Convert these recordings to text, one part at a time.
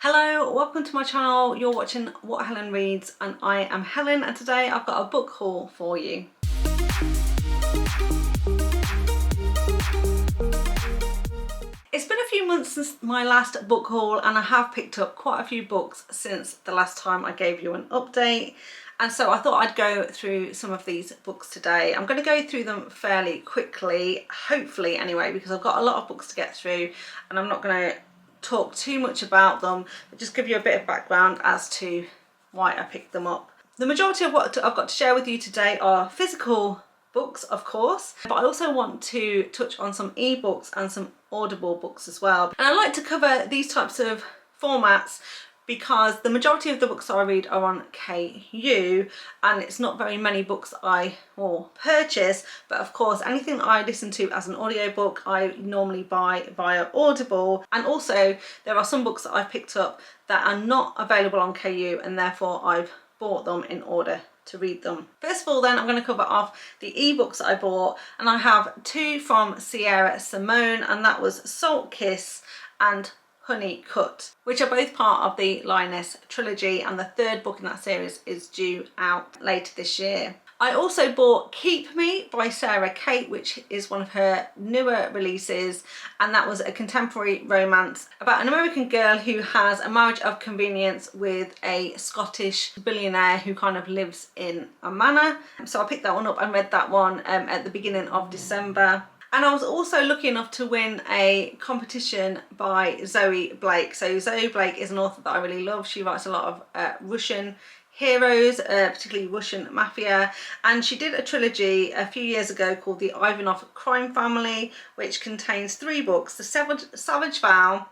Hello, welcome to my channel. You're watching What Helen Reads and I am Helen, and today I've got a book haul for you. It's been a few months since my last book haul and I have picked up quite a few books since the last time I gave you an update. And so I thought I'd go through some of these books today. I'm going to go through them fairly quickly, hopefully anyway, because I've got a lot of books to get through and I'm not going to talk too much about them, but just give you a bit of background as to why I picked them up. The majority of what I've got to share with you today are physical books, of course, but I also want to touch on some ebooks and some Audible books as well. And I like to cover these types of formats because the majority of the books I read are on KU and it's not very many books I will purchase, but of course anything that I listen to as an audiobook I normally buy via Audible. And also there are some books that I've picked up that are not available on KU and therefore I've bought them in order to read them. First of all then, I'm going to cover off the ebooks I bought, and I have two from Sierra Simone, and that was Salt Kiss and Honey Cut, which are both part of the Lioness trilogy, and the third book in that series is due out later this year. I also bought Keep Me by Sarah Kate, which is one of her newer releases, and that was a contemporary romance about an American girl who has a marriage of convenience with a Scottish billionaire who kind of lives in a manor. So I picked that one up and read that one at the beginning of December. And I was also lucky enough to win a competition by Zoey Blake. So Zoey Blake is an author that I really love. She writes a lot of Russian heroes, particularly Russian mafia, and she did a trilogy a few years ago called the Ivanov Crime Family, which contains three books: The Savage Vow,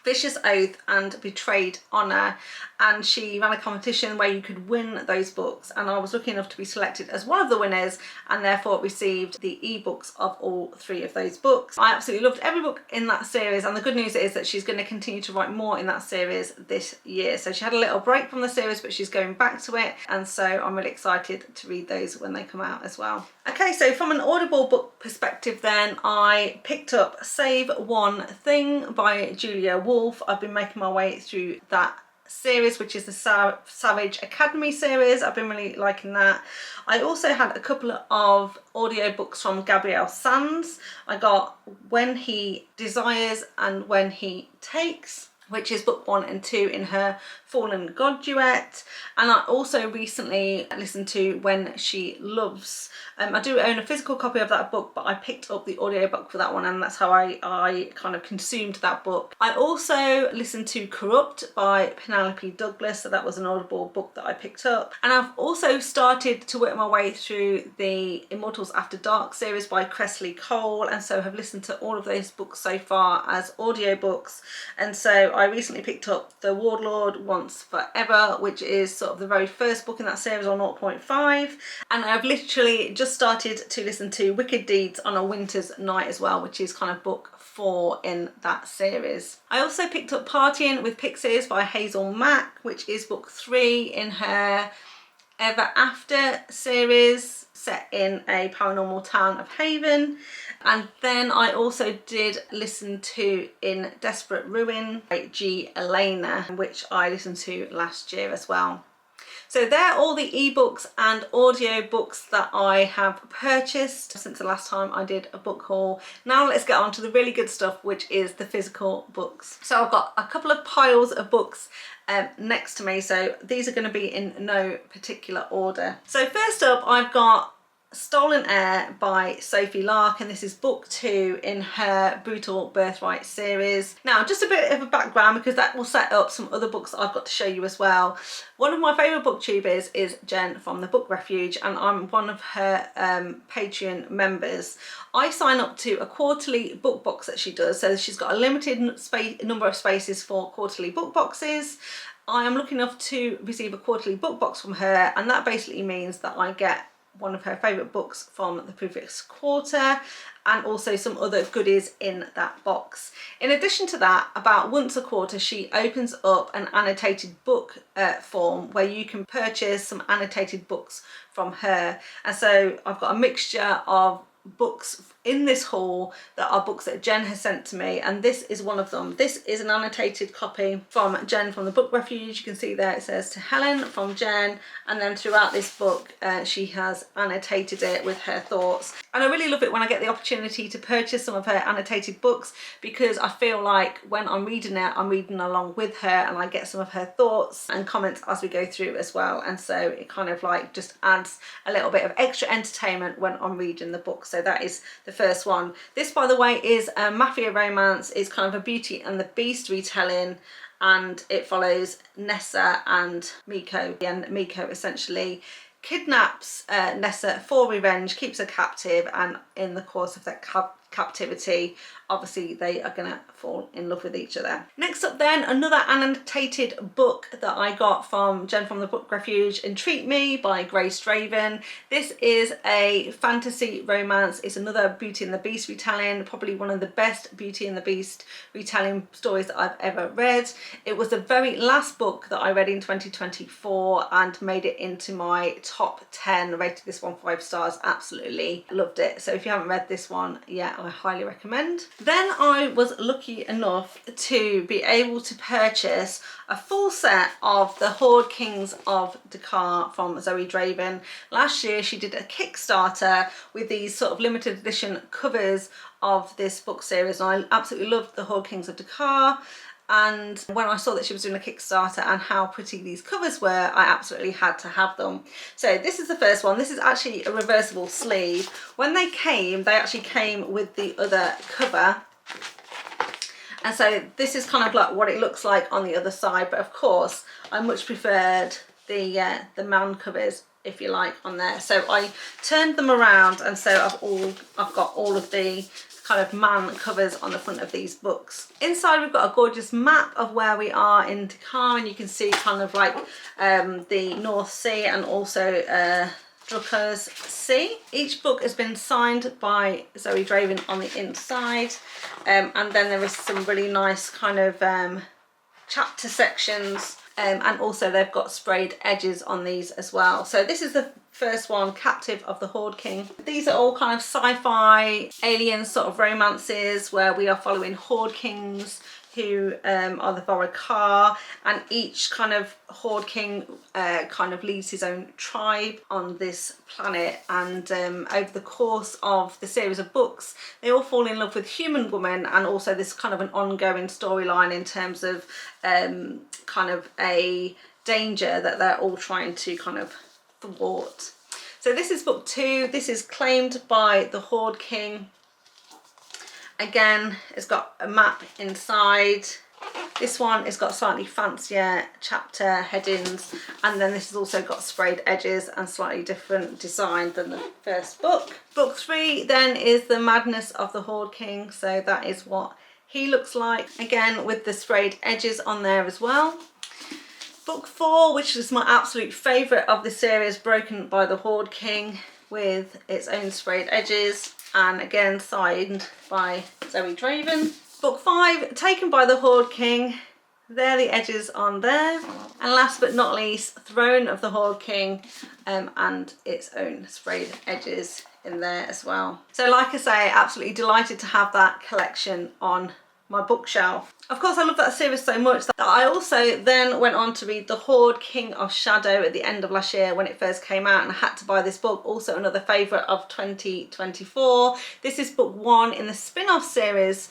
Vicious Oath and Betrayed Honour. And she ran a competition where you could win those books, and I was lucky enough to be selected as one of the winners and therefore received the ebooks of all three of those books. I absolutely loved every book in that series, and the good news is that she's going to continue to write more in that series this year. So she had a little break from the series, but she's going back to it, and so I'm really excited to read those when they come out as well. Okay, so from an Audible book perspective then, I picked up Save One Thing by Julia Wolf. I've been making my way through that series, which is the Savage Academy series. I've been really liking that. I also had a couple of audiobooks from Gabrielle Son. I got When He Desires and When He Takes, which is book 1 and 2 in her Fallen God duet. And I also recently listened to When She Loves. I do own a physical copy of that book, but I picked up the audiobook for that one, and that's how I kind of consumed that book. I also listened to Corrupt by Penelope Douglas, so that was an Audible book that I picked up. And I've also started to work my way through the Immortals After Dark series by Cressley Cole, and so have listened to all of those books so far as audiobooks. And so I recently picked up The Warlord Once Forever, which is sort of the very first book in that series on 0.5, and I've literally just started to listen to Wicked Deeds on a Winter's Night as well, which is kind of book 4 in that series. I also picked up Partying with Pixies by Hazel Mack, which is book 3 in her Ever After series, set in a paranormal town of Haven. And then I also did listen to In Desperate Ruin by G. Elena, which I listened to last year as well. So they're all the ebooks and audiobooks that I have purchased since the last time I did a book haul. Now let's get on to the really good stuff, which is the physical books. So I've got a couple of piles of books next to me, so these are going to be in no particular order. So first up I've got Stolen Heir by Sophie Lark, and this is book 2 in her Brutal Birthright series. Now just a bit of a background because that will set up some other books that I've got to show you as well. One of my favourite booktubers is Jen from the Book Refuge, and I'm one of her Patreon members. I sign up to a quarterly book box that she does, so she's got a limited number of spaces for quarterly book boxes. I am lucky enough to receive a quarterly book box from her, and that basically means that I get one of her favourite books from the previous quarter and also some other goodies in that box. In addition to that, about once a quarter she opens up an annotated book form where you can purchase some annotated books from her, and so I've got a mixture of books in this haul that are books that Jen has sent to me, and this is one of them. This is an annotated copy from Jen from the book Refuge. You can see there it says to Helen from Jen, and then throughout this book she has annotated it with her thoughts. And I really love it when I get the opportunity to purchase some of her annotated books, because I feel like when I'm reading it, I'm reading along with her, and I get some of her thoughts and comments as we go through as well. And so it kind of like just adds a little bit of extra entertainment when I'm reading the book. So that is the first one. This, by the way, is a Mafia romance. It's kind of a Beauty and the Beast retelling, and it follows Nessa and Miko. And Miko essentially kidnaps Nessa for revenge, keeps her captive, and in the course of that captivity, obviously they are gonna fall in love with each other. Next up then, another annotated book that I got from Jen from the book Refuge and Treat Me by Grace Draven. This is a fantasy romance. It's another Beauty and the Beast retelling, probably one of the best Beauty and the Beast retelling stories that I've ever read. It was the very last book that I read in 2024 and made it into my top 10. Rated this one 5 stars, absolutely loved it. So if you haven't read this one yet, I highly recommend. Then I was lucky enough to be able to purchase a full set of the Horde Kings of Decar from Zoey Draven. Last year she did a Kickstarter with these sort of limited edition covers of this book series, and I absolutely loved the Horde Kings of Decar. And when I saw that she was doing a Kickstarter and how pretty these covers were, I absolutely had to have them. So this is the first one. This is actually a reversible sleeve. When they actually came with the other cover. And so this is kind of like what it looks like on the other side. But of course, I much preferred the man covers, if you like, on there. So I turned them around, and so I've got all of the kind of man covers on the front of these books. Inside we've got a gorgeous map of where we are in Decar, and you can see kind of like the North Sea and also Drucker's Sea. Each book has been signed by Zoey Draven on the inside, and then there is some really nice kind of chapter sections, and also they've got sprayed edges on these as well. So this is the first one, Captive of the Horde King. These are all kind of sci-fi alien sort of romances where we are following Horde Kings who are the Vorakar, and each kind of Horde King kind of leads his own tribe on this planet, and over the course of the series of books they all fall in love with human woman, and also this kind of an ongoing storyline in terms of kind of a danger that they're all trying to kind of thwart. So this is book 2. This is Claimed by the Horde King. Again, it's got a map inside. This one has got slightly fancier chapter headings, and then this has also got sprayed edges and slightly different design than the first book. Book 3 then is The Madness of the Horde King, so that is what he looks like, again with the sprayed edges on there as well. Book 4, which is my absolute favourite of the series, Broken by the Horde King, with its own sprayed edges, and again signed by Zoey Draven. Book 5, Taken by the Horde King. There are the edges on there. And last but not least, Throne of the Horde King, and its own sprayed edges in there as well. So like I say, absolutely delighted to have that collection on my bookshelf. Of course, I love that series so much that I also then went on to read The Horde King of Shadow at the end of last year when it first came out, and I had to buy this book, also another favourite of 2024. This is book 1 in the spin-off series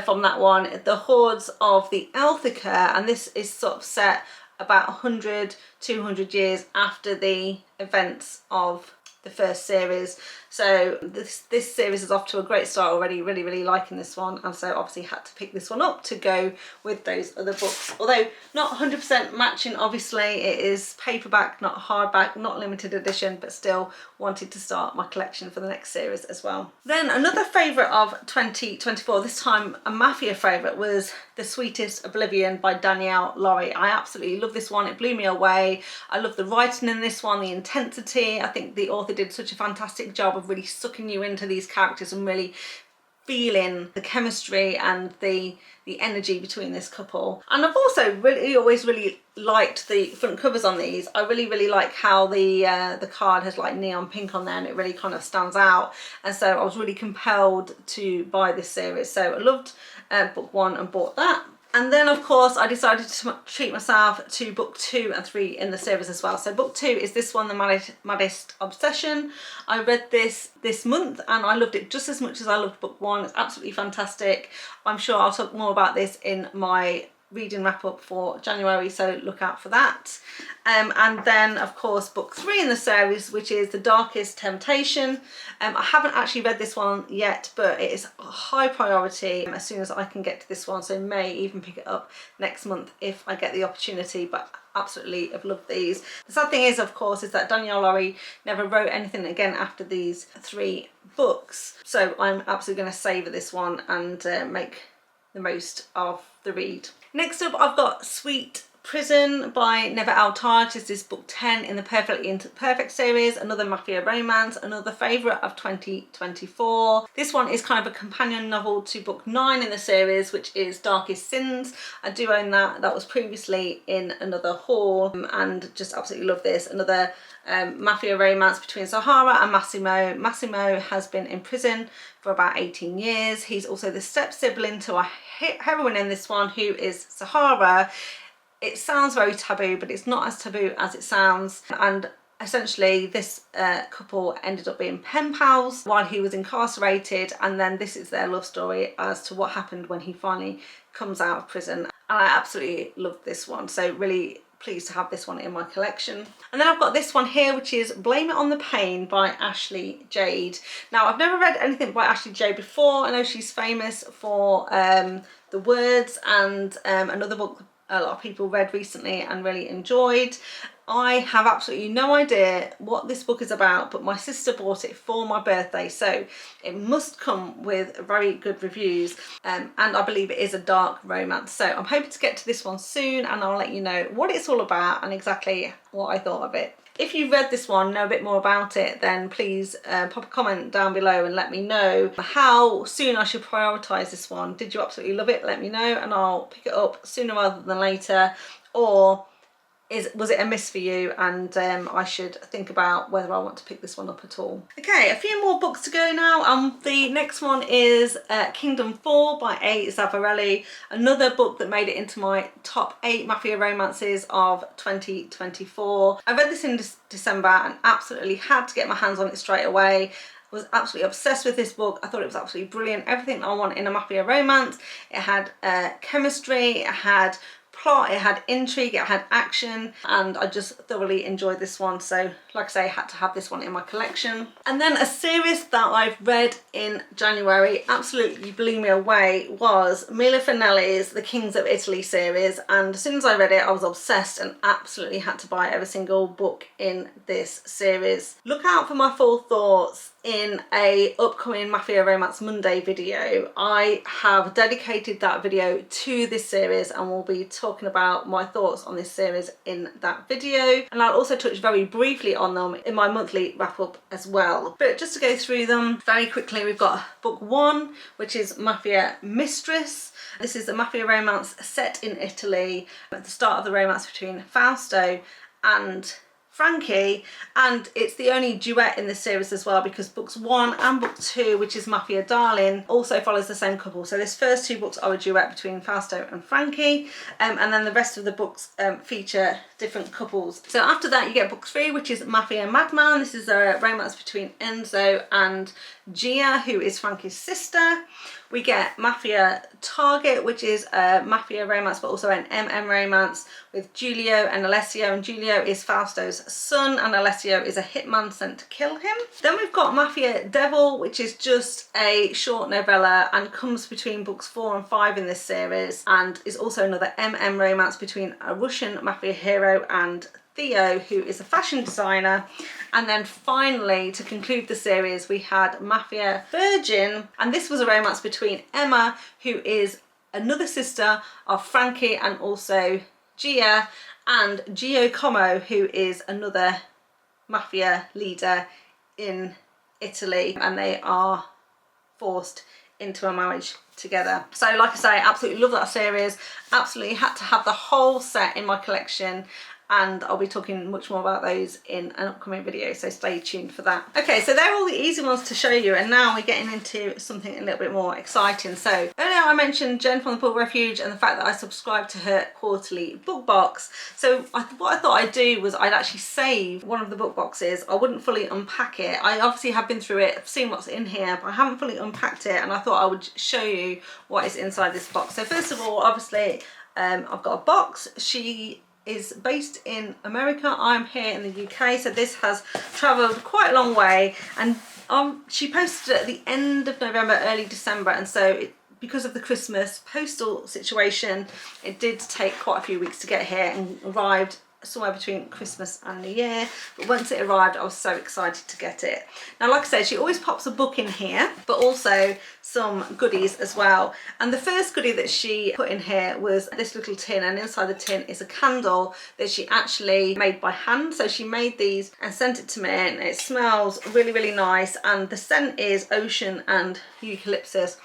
from that one, The Hordes of the Elthicare, and this is sort of set about 100, 200 years after the events of the first series. So this series is off to a great start already. Really liking this one, and so obviously had to pick this one up to go with those other books, although not 100% matching. Obviously it is paperback, not hardback, not limited edition, but still wanted to start my collection for the next series as well. Then another favourite of 2024, this time a Mafia favourite, was The Sweetest Oblivion by Danielle. I absolutely love this one. It blew me away. I love the writing in this one, the intensity. I think the author did such a fantastic job of really sucking you into these characters and really feeling the chemistry and the energy between this couple. And I've also always really liked the front covers on these. I really like how the card has like neon pink on there, and it really kind of stands out, and so I was really compelled to buy this series. So I loved book 1 and bought that. And then of course I decided to treat myself to book 2 and 3 in the series as well. So book 2 is this one, the Maddest Obsession. I read this month and I loved it just as much as I loved book 1. It's absolutely fantastic. I'm sure I'll talk more about this in my reading wrap up for January, so look out for that. And then of course book 3 in the series, which is The Darkest Temptation. I haven't actually read this one yet, but it is a high priority as soon as I can get to this one, so may even pick it up next month if I get the opportunity. But absolutely have loved these. The sad thing is, of course, is that Danielle never wrote anything again after these 3 books, so I'm absolutely going to savour this one and make the most of the read. Next up, I've got Sweet Prison by Neva Altaj. This is book 10 in the Perfectly Imperfect series, another Mafia romance, another favourite of 2024. This one is kind of a companion novel to book 9 in the series, which is Darkest Sins. I do own that. That was previously in another haul, and just absolutely love this. Another Mafia romance between Sahara and Massimo. Massimo has been in prison for about 18 years. He's also the step sibling to a heroine in this one, who is Sahara. It sounds very taboo, but it's not as taboo as it sounds. And essentially this couple ended up being pen pals while he was incarcerated, and then this is their love story as to what happened when he finally comes out of prison. And I absolutely loved this one, so really pleased to have this one in my collection. And then I've got this one here, which is Blame It on the Pain by Ashley Jade. Now, I've never read anything by Ashley Jade before. I know she's famous for The Words and another book a lot of people read recently and really enjoyed. I have absolutely no idea what this book is about, but my sister bought it for my birthday, so it must come with very good reviews, and I believe it is a dark romance. So I'm hoping to get to this one soon, and I'll let you know what it's all about and exactly what I thought of it. If you've read this one, know a bit more about it, then please pop a comment down below and let me know how soon I should prioritise this one. Did you absolutely love it? Let me know and I'll pick it up sooner rather than later. Or was it a miss for you, and I should think about whether I want to pick this one up at all. Okay, a few more books to go now. The next one is Kingdom Fall by A. Zavarelli, another book that made it into my top 8 Mafia romances of 2024. I read this in December and absolutely had to get my hands on it straight away. Was absolutely obsessed with this book. I thought it was absolutely brilliant. Everything I want in a Mafia romance. It had chemistry, it had plot, it had intrigue, it had action, and I just thoroughly enjoyed this one. So like I say, I had to have this one in my collection. And then a series that I've read in January absolutely blew me away was Mila Finelli's The Kings of Italy series, and as soon as I read it I was obsessed and absolutely had to buy every single book in this series. Look out for my full thoughts in a upcoming Mafia Romance Monday video. I have dedicated that video to this series and will be talking about my thoughts on this series in that video, and I'll also touch very briefly on them in my monthly wrap up as well. But just to go through them very quickly, we've got book 1, which is Mafia Mistress. This is a Mafia romance set in Italy at the start of the romance between Fausto and Frankie, and it's the only duet in this series as well, because books 1 and book 2, which is Mafia Darling, also follows the same couple. So this first 2 books are a duet between Fausto and Frankie, and then the rest of the books feature different couples. So after that you get book 3, which is Mafia Madman. This is a romance between Enzo and Gia, who is Frankie's sister. We get Mafia Target, which is a Mafia romance but also an MM romance with Giulio and Alessio, and Giulio is Fausto's son and Alessio is a hitman sent to kill him. Then we've got Mafia Devil, which is just a short novella and comes between books 4 and 5 in this series, and is also another MM romance between a Russian mafia hero and Theo, who is a fashion designer. And then finally, to conclude the series, we had Mafia Virgin, and this was a romance between Emma, who is another sister of Frankie and also Gia, and Gio Como, who is another mafia leader in Italy, and they are forced into a marriage together. So like I say, absolutely love that series, absolutely had to have the whole set in my collection, and I'll be talking much more about those in an upcoming video, so stay tuned for that. Okay, so they're all the easy ones to show you, and now we're getting into something a little bit more exciting. So earlier I mentioned Jen from the Book Refuge and the fact that I subscribed to her quarterly book box. So what I thought I'd do was I'd actually save one of the book boxes. I wouldn't fully unpack it. I obviously have been through it, I've seen what's in here, but I haven't fully unpacked it, and I thought I would show you what is inside this box. So first of all, obviously I've got a box. She is based in America, I'm here in the UK, so this has travelled quite a long way, and she posted it at the end of November, early December, and so because of the Christmas postal situation, it did take quite a few weeks to get here and arrived somewhere between Christmas and New Year. But once it arrived, I was so excited to get it. Now, like I said, she always pops a book in here, but also some goodies as well. And the first goodie that she put in here was this little tin, and inside the tin is a candle that she actually made by hand. So she made these and sent it to me, and it smells really, really nice, and the scent is ocean and eucalyptus.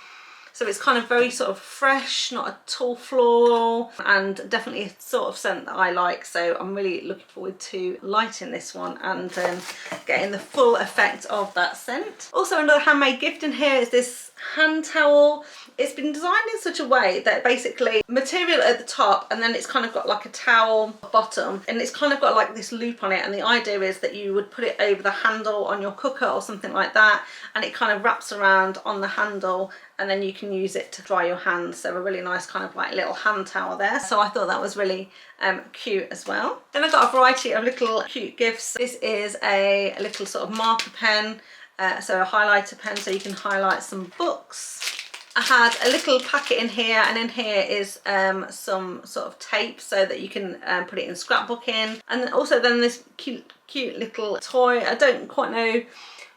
So it's kind of very sort of fresh, not at all floral, and definitely a sort of scent that I like. So I'm really looking forward to lighting this one and getting the full effect of that scent. Also, another handmade gift in here is this hand towel. It's been designed in such a way that basically material at the top, and then it's kind of got like a towel bottom, and it's kind of got like this loop on it, and the idea is that you would put it over the handle on your cooker or something like that, and it kind of wraps around on the handle, and then you can use it to dry your hands. So a really nice kind of like little hand towel there. So I thought that was really cute as well. Then I got a variety of little cute gifts. This is a little sort of marker pen, so a highlighter pen, so you can highlight some books. I had a little packet in here, and in here is some sort of tape so that you can put it in scrapbooking. And then also then this cute little toy. I don't quite know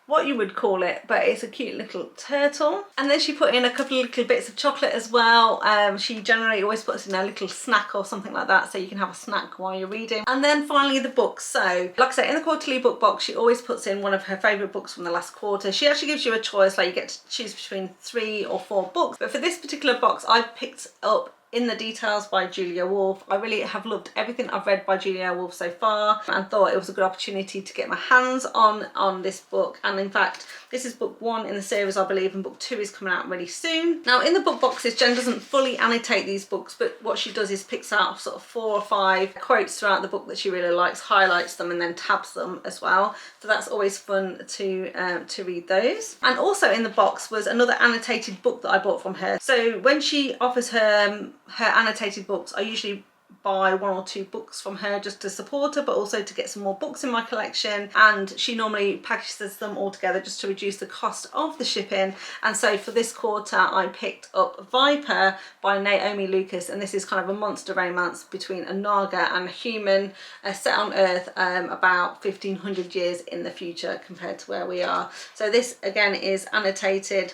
what you would call it, but it's a cute little turtle. And then she put in a couple of little bits of chocolate as well. She generally always puts in a little snack or something like that, so you can have a snack while you're reading. And then finally the books. So like I said, in the quarterly book box, she always puts in one of her favourite books from the last quarter. She actually gives you a choice, like you get to choose between 3 or 4 books. But for this particular box, I picked up In the Details by Julia Wolfe. I really have loved everything I've read by Julia Wolfe so far, and thought it was a good opportunity to get my hands on this book. And in fact, this is book 1 in the series, I believe, and book 2 is coming out really soon. Now, in the book boxes, Jen doesn't fully annotate these books, but what she does is picks out sort of 4 or 5 quotes throughout the book that she really likes, highlights them, and then tabs them as well. So that's always fun to read those. And also in the box was another annotated book that I bought from her. So when she offers her annotated books, I usually buy 1 or 2 books from her just to support her, but also to get some more books in my collection. And she normally packages them all together just to reduce the cost of the shipping. And so for this quarter, I picked up Viper by Naomi Lucas, and this is kind of a monster romance between a Naga and a human, set on Earth about 1500 years in the future compared to where we are. So this again is annotated,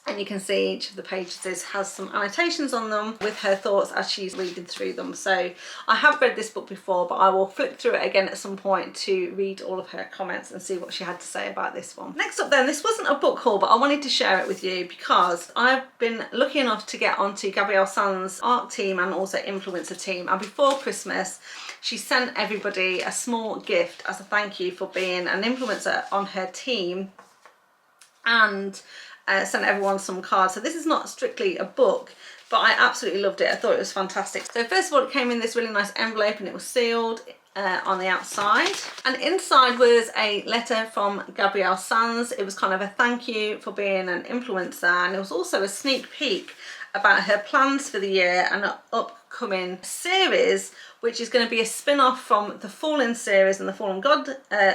and you can see each of the pages has some annotations on them with her thoughts as she's reading through them. So I have read this book before, but I will flip through it again at some point to read all of her comments and see what she had to say about this one. Next up then, this wasn't a book haul, but I wanted to share it with you because I've been lucky enough to get onto Gabrielle Son's art team and also influencer team, and before Christmas she sent everybody a small gift as a thank you for being an influencer on her team, and sent everyone some cards. So this is not strictly a book, but I absolutely loved it. I thought it was fantastic. So first of all, it came in this really nice envelope, and it was sealed on the outside, and inside was a letter from Gabrielle Son. It was kind of a thank you for being an influencer, and it was also a sneak peek about her plans for the year and an upcoming series, which is going to be a spin-off from the Fallen series and the Fallen God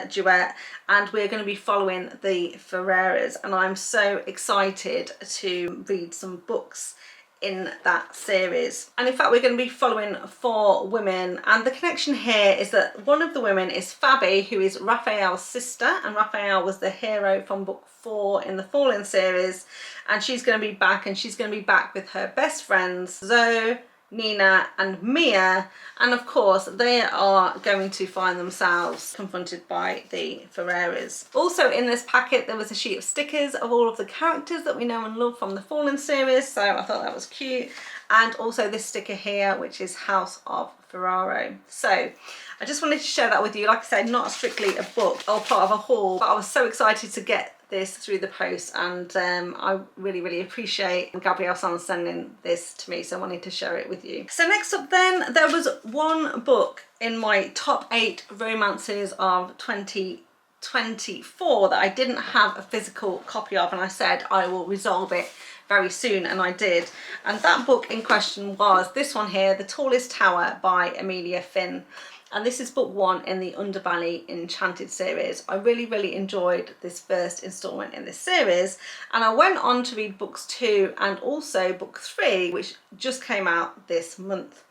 duet, and we're going to be following the Ferreras, and I'm so excited to read some books in that series. And in fact, we're going to be following 4 women, and the connection here is that one of the women is Fabi, who is Raphael's sister, and Raphael was the hero from book 4 in the Fallen series, and she's going to be back, and she's going to be back with her best friends Zoey, Nina and Mia, and of course they are going to find themselves confronted by the Ferreras. Also in this packet there was a sheet of stickers of all of the characters that we know and love from the Fallen series, so I thought that was cute, and also this sticker here which is House of Ferraro. So I just wanted to share that with you. Like I said, not strictly a book or part of a haul, but I was so excited to get this through the post, and I really appreciate Gabrielle Son sending this to me, so I wanted to share it with you. So next up then, there was one book in my top 8 romances of 2024 that I didn't have a physical copy of, and I said I will resolve it very soon, and I did. And that book in question was this one here, The Tallest Tower by Amelia Finn. And this is book 1 in the Undervalley Enchanted series. I really enjoyed this first instalment in this series, and I went on to read books 2 and also book 3, which just came out this month.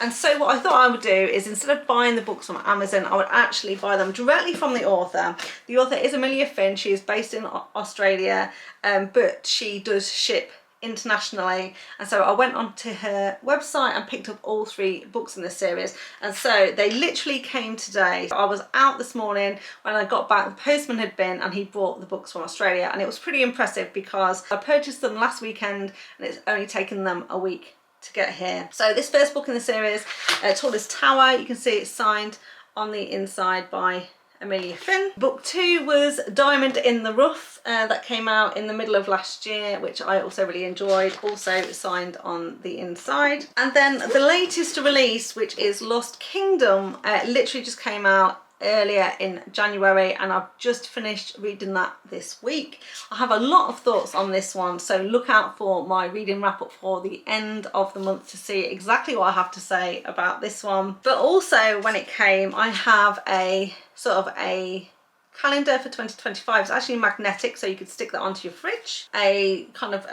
And so what I thought I would do is, instead of buying the books from Amazon, I would actually buy them directly from the author. The author is Amelia Finn. She is based in Australia, but she does ship internationally, and so I went onto her website and picked up all 3 books in this series, and so they literally came today. I was out this morning. When I got back, the postman had been and he brought the books from Australia, and it was pretty impressive because I purchased them last weekend and it's only taken them a week to get here. So this first book in the series, Tallest Tower, you can see it's signed on the inside by Amelia Finn. Book 2 was Diamond in the Rough, that came out in the middle of last year, which I also really enjoyed, also signed on the inside. And then the latest release, which is Lost Kingdom, literally just came out earlier in January, and I've just finished reading that this week. I have a lot of thoughts on this one, so look out for my reading wrap up for the end of the month to see exactly what I have to say about this one. But also when it came, I have a sort of a calendar for 2025. It's actually magnetic, so you could stick that onto your fridge. A kind of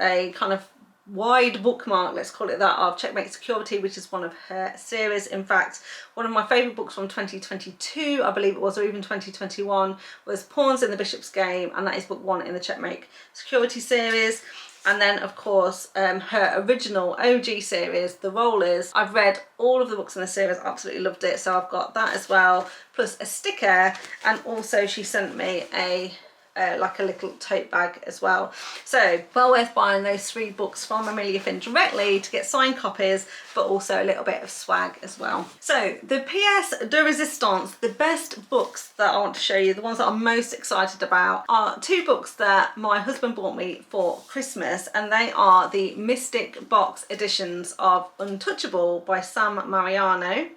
wide bookmark, let's call it that, of Checkmate Security, which is one of her series. In fact, one of my favourite books from 2022, I believe it was, or even 2021, was Pawns in the Bishop's Game, and that is book 1 in the Checkmate Security series. And then of course her original OG series, The Rollers. I've read all of the books in the series, absolutely loved it, so I've got that as well, plus a sticker, and also she sent me a like a little tote bag as well. So well worth buying those 3 books from Amelia Finn directly to get signed copies, but also a little bit of swag as well. So the pièce de résistance, the best books that I want to show you, the ones that I'm most excited about, are 2 books that my husband bought me for Christmas, and they are the Mystic Box editions of Untouchable by Sam Mariano.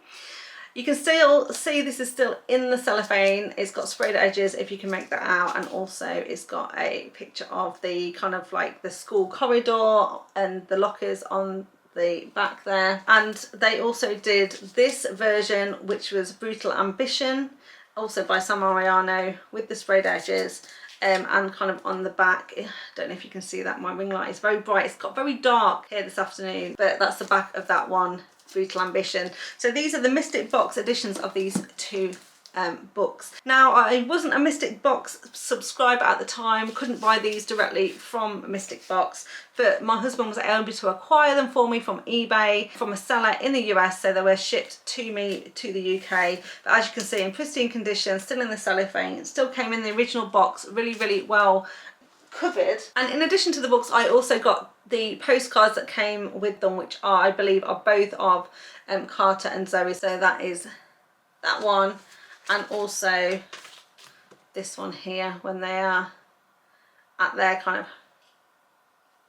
You can still see this is still in the cellophane. It's got sprayed edges, if you can make that out, and also it's got a picture of the kind of like the school corridor and the lockers on the back there. And they also did this version, which was Brutal Ambition, also by Sam Mariano, with the sprayed edges. And kind of on the back, I don't know if you can see that, my ring light is very bright. It's got very dark here this afternoon, but that's the back of that one, Brutal Ambition. So these are the Mystic Box editions of these 2 books. Now, I wasn't a Mystic Box subscriber at the time, couldn't buy these directly from Mystic Box, but my husband was able to acquire them for me from eBay from a seller in the US, so they were shipped to me to the UK. But as you can see, in pristine condition, still in the cellophane, it still came in the original box, really well covered. And in addition to the books, I also got the postcards that came with them, which are, I believe, are both of Carter and Zoey. So that is that one, and also this one here when they are at their kind of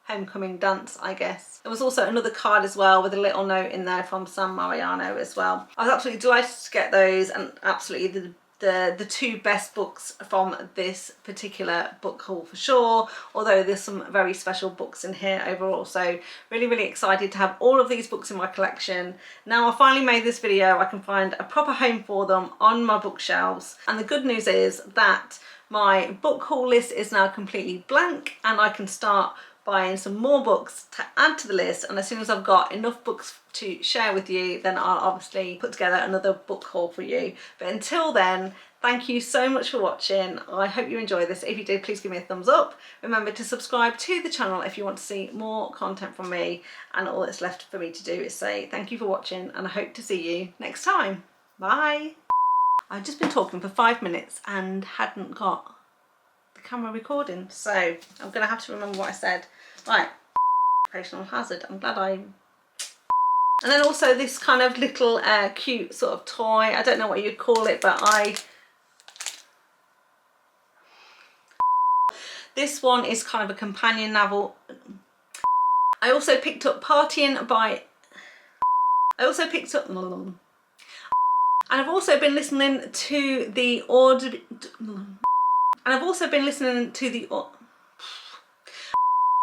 homecoming dance, I guess. There was also another card as well with a little note in there from Sam Mariano as well. I was absolutely delighted to get those, and absolutely the 2 best books from this particular book haul for sure, although there's some very special books in here overall. So really excited to have all of these books in my collection. Now I finally made this video, I can find a proper home for them on my bookshelves, and the good news is that my book haul list is now completely blank, and I can start buying some more books to add to the list. And as soon as I've got enough books to share with you, then I'll obviously put together another book haul for you. But until then, thank you so much for watching. I hope you enjoyed this. If you did, please give me a thumbs up. Remember to subscribe to the channel if you want to see more content from me, and all that's left for me to do is say thank you for watching, and I hope to see you next time. Bye. I've just been talking for 5 minutes and hadn't got the camera recording, so I'm gonna have to remember what I said. Right, occupational hazard. I'm glad I... And then also this kind of little cute sort of toy. I don't know what you'd call it, but this one is kind of a companion novel. I also picked up Partying by... I also picked up... And I've also been listening to the Audible... And I've also been listening to the...